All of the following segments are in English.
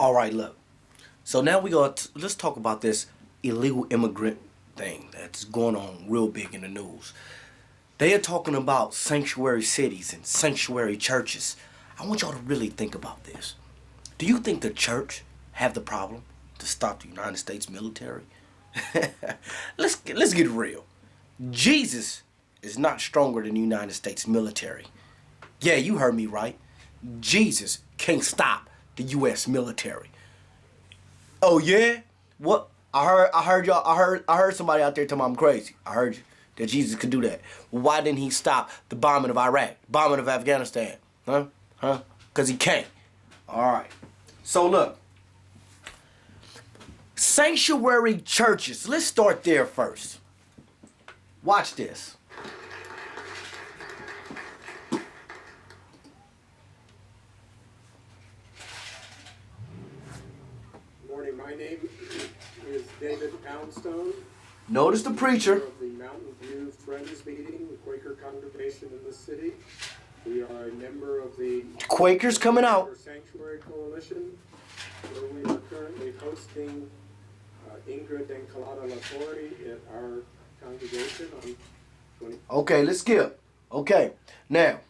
All right, look. So now let's talk about this illegal immigrant thing that's going on real big in the news. They are talking about sanctuary cities and sanctuary churches. I want y'all to really think about this. Do you think the church have the problem to stop the United States military? let's get real. Jesus is not stronger than the United States military. Yeah, you heard me right. Jesus can't stop the U.S. military. Oh yeah? What? I heard somebody out there tell me I'm crazy. I heard you. That Jesus could do that. Well, why didn't he stop the bombing of Iraq? Bombing of Afghanistan? Huh? Because he can't. Alright. So look. Sanctuary churches. Let's start there first. Watch this. Morning. My name is David Poundstone. Notice the preacher. Of the Mountain View Friends Meeting, the Quaker congregation in the city. We are a member of the Quakers coming out. Sanctuary Coalition, where we are currently hosting Ingrid Encalada Latorre at our congregation on 20. Okay, let's skip. Okay, now,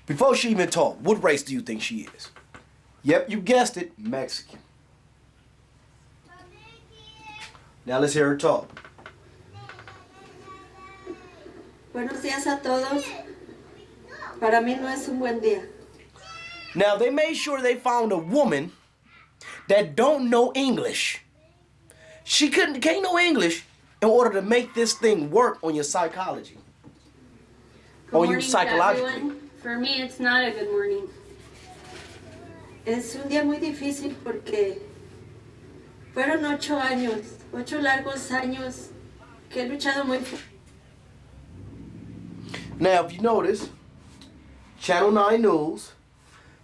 before she even talk, what race do you think she is? Yep, you guessed it, Mexican. Now let's hear her talk. Buenos días a todos. Para mí no es un buen día. Now they made sure they found a woman that don't know English. She can't know English in order to make this thing work on your psychology. Good On you morning to psychologically. everyone. For me, it's not a good morning. Es un día muy difícil porque fueron 8 años, 8 largos años que he luchado muy fuerte. Now, if you notice, Channel 9 News,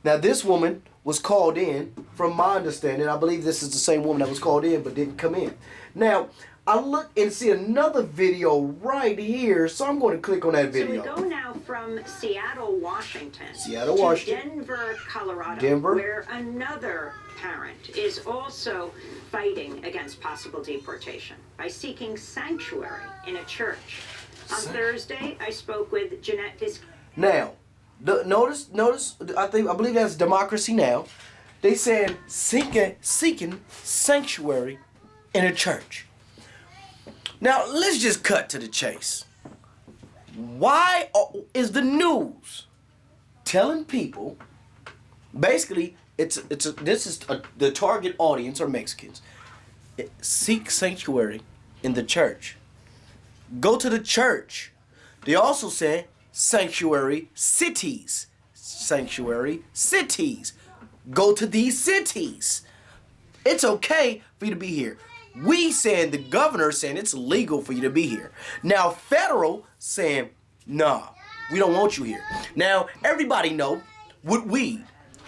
now this woman was called in, from my understanding, I believe this is the same woman that was called in but didn't come in. Now, I look and see another video right here, so I'm going to click on that video. So we go now from Seattle, Washington, Washington. to Denver, Colorado, Denver. where another parent is also fighting against possible deportation by seeking sanctuary in a church. On Thursday, I spoke with Jeanette Biscayne. Now, notice, I believe that's Democracy Now! They saying seeking sanctuary in a church. Now, let's just cut to the chase. Why is the news telling people, basically, the target audience are Mexicans, seek sanctuary in the church. Go to the church. They also say sanctuary cities. Sanctuary cities. Go to these cities. It's okay for you to be here. We saying, the governor saying it's legal for you to be here. Now federal saying, nah, we don't want you here. Now everybody know with weed,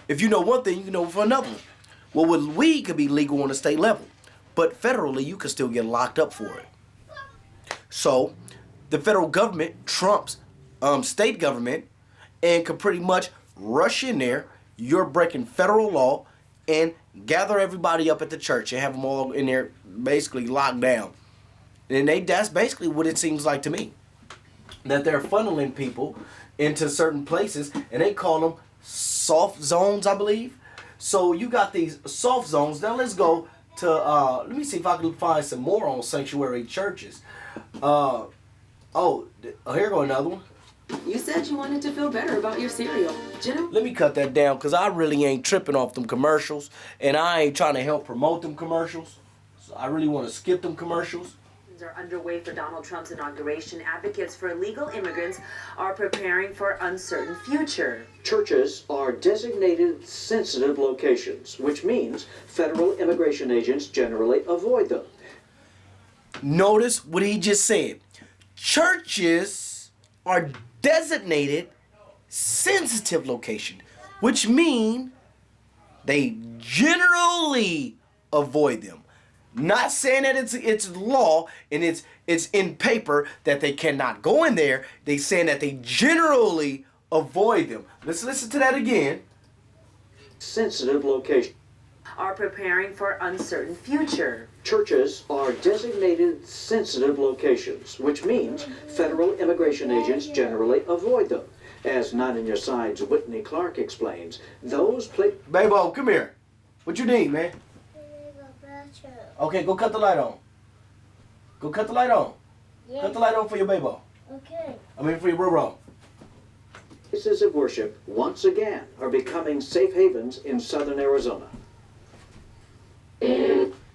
if you know one thing, you know for another one. Well, with weed could be legal on the state level, but federally you could still get locked up for it. So the federal government trumps state government and could pretty much rush in there. You're breaking federal law and gather everybody up at the church and have them all in there basically locked down. And that's basically what it seems like to me. That they're funneling people into certain places and they call them soft zones, I believe. So you got these soft zones. Now let's go to, let me see if I can find some more on sanctuary churches. Here go another one. You said you wanted to feel better about your cereal. Let me cut that down because I really ain't tripping off them commercials and I ain't trying to help promote them commercials. So I really want to skip them commercials. Are underway for Donald Trump's inauguration. Advocates for illegal immigrants are preparing for uncertain future. Churches are designated sensitive locations, which means federal immigration agents generally avoid them. Notice what he just said. Churches are designated sensitive location, which mean they generally avoid them. Not saying that it's law and it's in paper that they cannot go in there. They saying that they generally avoid them. Let's listen to that again. sensitive locations. Are preparing for uncertain future. Churches are designated sensitive locations, which means federal immigration agents generally avoid them. As 9 on Your Side's Whitney Clark explains, those Babo, come here. What you need, man? Okay, go cut the light on. Go cut the light on. Yeah. Cut the light on for your Babo. Okay. I mean for your bro. places of worship once again are becoming safe havens in southern Arizona.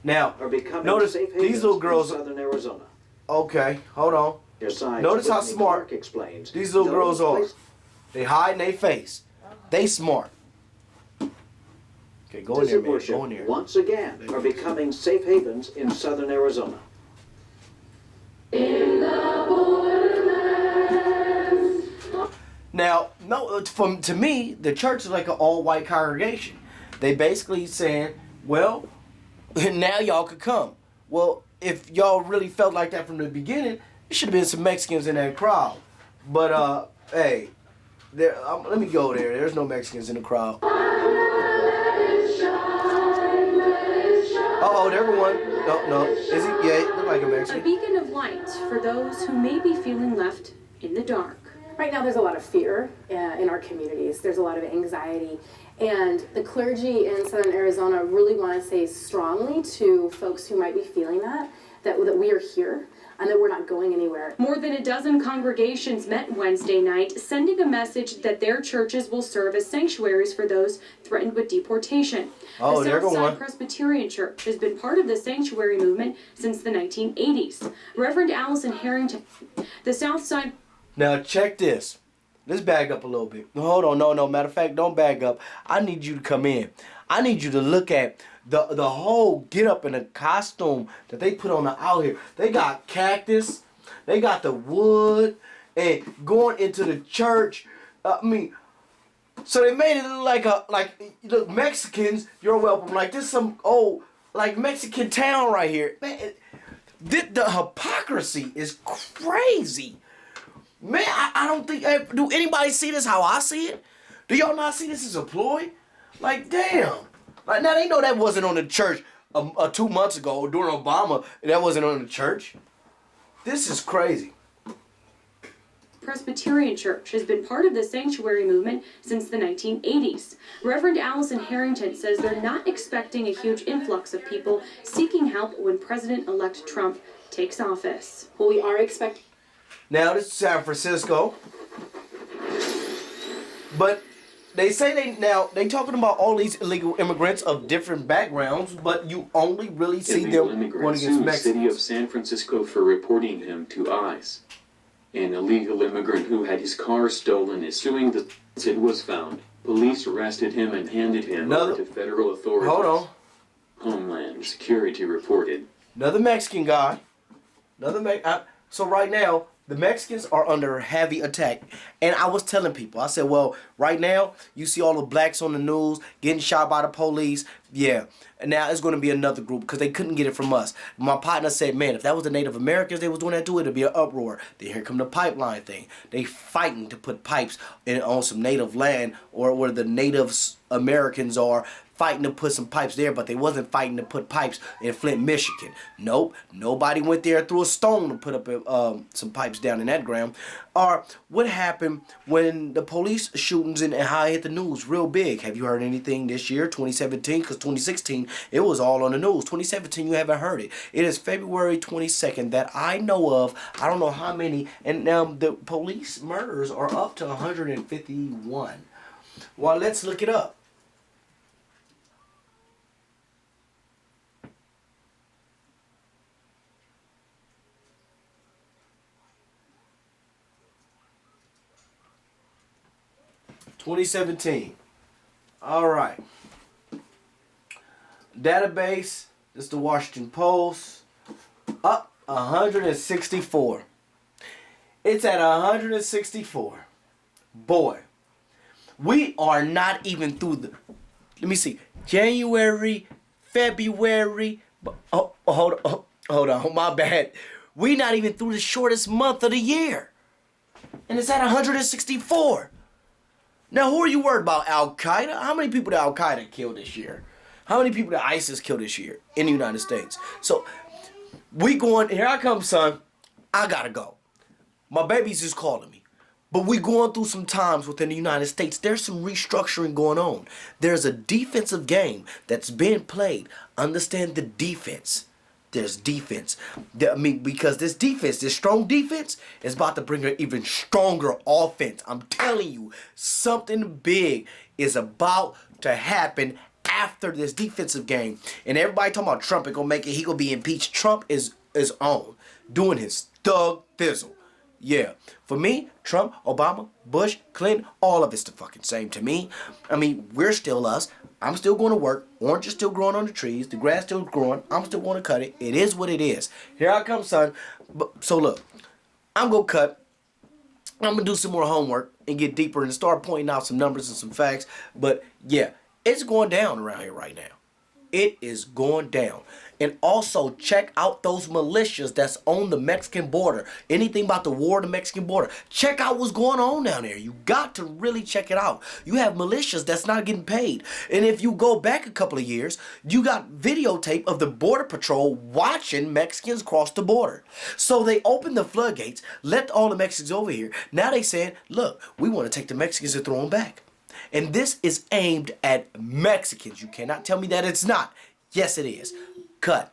Now, Are becoming notice safe havens these little girls. in southern Arizona. Okay, hold on. Your side, Notice how Whitney smart Clark explains. these little girls those are. places They hide in their face. They smart. Okay, go in there, of man. worship Go in there. once again are becoming safe havens in southern Arizona. Now, no, to me, the church is like an all-white congregation. They basically saying, well, now y'all could come. Well, if y'all really felt like that from the beginning, there should have been some Mexicans in that crowd. But, hey, let me go there. There's no Mexicans in the crowd. Uh-oh, there one. No. Is he? Yeah, he look like a A Mexican. beacon of light for those who may be feeling left in the dark. Right now, there's a lot of fear in our communities. There's a lot of anxiety. And the clergy in Southern Arizona really want to say strongly to folks who might be feeling that we are here and that we're not going anywhere. More than a dozen congregations met Wednesday night, sending a message that their churches will serve as sanctuaries for those threatened with deportation. Oh, the there go Southside one. Presbyterian Church has been part of the sanctuary movement since the 1980s. Reverend Allison Harrington, the Southside. Now, check this. Let's bag up a little bit. Hold on. No. Matter of fact, don't bag up. I need you to come in. I need you to look at the whole get up in the costume that they put on the out here. They got cactus. They got the wood. And going into the church. So they made it look look, Mexicans, you're welcome. Like this some old, like Mexican town right here. Man, the hypocrisy is crazy. Man, I don't think, do anybody see this how I see it? Do y'all not see this as a ploy? Like, damn. Like, now they know that wasn't on the church 2 months ago during Obama. That wasn't on the church. This is crazy. Presbyterian Church has been part of the sanctuary movement since the 1980s. Reverend Allison Harrington says they're not expecting a huge influx of people seeking help when President-elect Trump takes office. Well, we are expecting. Now, this is San Francisco. But they say they talking about all these illegal immigrants of different backgrounds, but you only really see Illegal them going immigrants against sued the city of Mexicans. San Francisco for reporting him to ICE. An illegal immigrant who had his car stolen is suing the city was found. Police arrested him and handed him over to federal authorities. Hold on. Homeland Security reported. Another Mexican guy. So right now, the Mexicans are under heavy attack. And I was telling people, I said, well, right now, you see all the blacks on the news getting shot by the police. Yeah. And now it's going to be another group because they couldn't get it from us. My partner said, man, if that was the Native Americans they was doing that to, it'd be an uproar. Then here come the pipeline thing. They fighting to put pipes on some native land or where the Native Americans are, fighting to put some pipes there, but they wasn't fighting to put pipes in Flint, Michigan. Nope, nobody went there and threw a stone to put up some pipes down in that ground. Or what happened when the police shootings and how it hit the news real big? Have you heard anything this year, 2017? Because 2016, it was all on the news. 2017, you haven't heard it. It is February 22nd that I know of. I don't know how many. And now the police murders are up to 151. Well, let's look it up. $2017. All right. Database. This is the Washington Post. Up 164. It's at 164. Boy, we are not even through the. Let me see. January, February. Hold on. My bad. We not even through the shortest month of the year, and it's at 164. Now, who are you worried about? Al-Qaeda? How many people did Al-Qaeda kill this year? How many people did ISIS kill this year in the United States? So, we going, here I come, son. I gotta go. My baby's just calling me. But we going through some times within the United States. There's some restructuring going on. There's a defensive game that's being played. Understand the defense. There's defense. Because this defense, this strong defense, is about to bring an even stronger offense. I'm telling you, something big is about to happen after this defensive game. And everybody talking about Trump ain't gonna make it. He gonna be impeached. Trump is on, doing his thug fizzle. Yeah, for me, Trump, Obama, Bush, Clinton, all of it's the fucking same to me. I mean, we're still us. I'm still going to work. Orange is still growing on the trees. The grass still growing. I'm still going to cut it. It is what it is. Here I come, son. So look, I'm going to cut. I'm going to do some more homework and get deeper and start pointing out some numbers and some facts. But yeah, it's going down around here right now. It is going down. And also check out those militias that's on the Mexican border. Anything about the war on the Mexican border. Check out what's going on down there. You got to really check it out. You have militias that's not getting paid. And if you go back a couple of years, you got videotape of the Border Patrol watching Mexicans cross the border. So they opened the floodgates, let all the Mexicans over here. Now they saying, look, we want to take the Mexicans and throw them back. And this is aimed at Mexicans. You cannot tell me that it's not. Yes, it is. Cut.